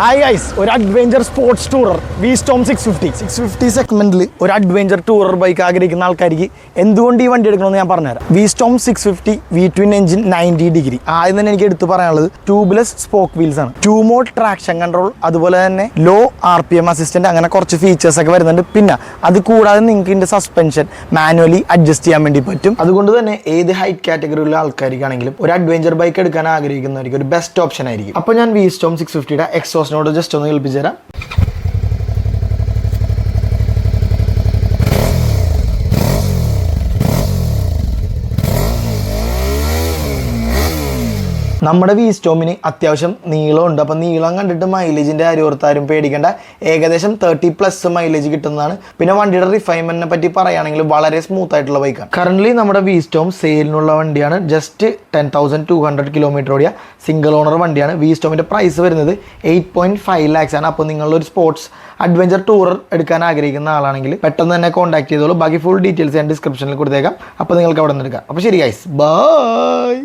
Hi guys, ഒരു adventure sports tourer V-Storm 650 സെഗ്മെന്റിൽ ഒരു അഡ്വഞ്ചർ ടൂറർ ബൈക്ക് ആഗ്രഹിക്കുന്ന ആൾക്കാർക്ക് എന്തുകൊണ്ട് ഈ വണ്ടി എടുക്കണമെന്ന് ഞാൻ പറഞ്ഞുതരാം. V-Storm 650 V-twin engine 90 degree. ആദ്യം തന്നെ എനിക്ക് എടുത്ത് പറയാനുള്ളത് ട്യൂബ്ലെസ് സ്പോക്ക് വീൽസ് ആണ്. 2 മോഡ് ട്രാക്ഷൻ കൺട്രോൾ, അതുപോലെ തന്നെ ലോ RPM അസിസ്റ്റന്റ്, അങ്ങനെ കുറച്ച് ഫീച്ചേഴ്സ് ഒക്കെ വരുന്നുണ്ട്. പിന്നെ അത് കൂടാതെ നിങ്ങൾക്ക് ഇതിന്റെ സസ്പെൻഷൻ മാനുവലി അഡ്ജസ്റ്റ് ചെയ്യാൻ വേണ്ടി പറ്റും. അതുകൊണ്ട് തന്നെ ഏത് ഹൈറ്റ് കാറ്റഗറിയിലുള്ള ആൾക്കാർക്കാണെങ്കിലും ഒരു അഡ്വഞ്ചർ ബൈക്ക് എടുക്കാൻ ആഗ്രഹിക്കുന്നവർക്ക് ഒരു ബെസ്റ്റ് ഓപ്ഷൻ ആയിരിക്കും. അപ്പോൾ ഞാൻ V-Storm 650യുടെ എക്സോസിനോട് ജസ്റ്റ് ഒന്ന് കേൾപ്പിച്ചു തരാം. നമ്മുടെ V-Stormന് അത്യാവശ്യം നീളമുണ്ട്. അപ്പം നീളം കണ്ടിട്ട് മൈലേജിൻ്റെ ആരും പേടിക്കേണ്ട. ഏകദേശം 30+ മൈലേജ് കിട്ടുന്നതാണ്. പിന്നെ വണ്ടിയുടെ റിഫൈൻമെന്റിനെ പറ്റി പറയുകയാണെങ്കിൽ വളരെ സ്മൂത്ത് ആയിട്ടുള്ള ബൈക്കാണ്. കറന്റ് നമ്മുടെ V-Storm സെയിലിനുള്ള വണ്ടിയാണ്. ജസ്റ്റ് 10,200 കിലോമീറ്റർ ഓടിയ സിംഗിൾ ഓണർ വണ്ടിയാണ്. V-Stormന്റെ പ്രൈസ് വരുന്നത് 8.5 lakhs ആണ്. അപ്പോൾ നിങ്ങളൊരു സ്പോർട്സ് അഡ്വഞ്ചർ ടൂറർ എടുക്കാൻ ആഗ്രഹിക്കുന്ന ആളാണെങ്കിൽ പെട്ടെന്ന് തന്നെ കോൺടാക്ട് ചെയ്തോളൂ. ബാക്കി ഫുൾ ഡീറ്റെയിൽസ് ഞാൻ ഡിസ്ക്രിപ്ഷനിൽ കൊടുത്തേക്കാം. അപ്പോൾ നിങ്ങൾക്ക് അവിടെ നിന്ന് എടുക്കാം. അപ്പോൾ ശരി ഗൈസ്, ബൈ.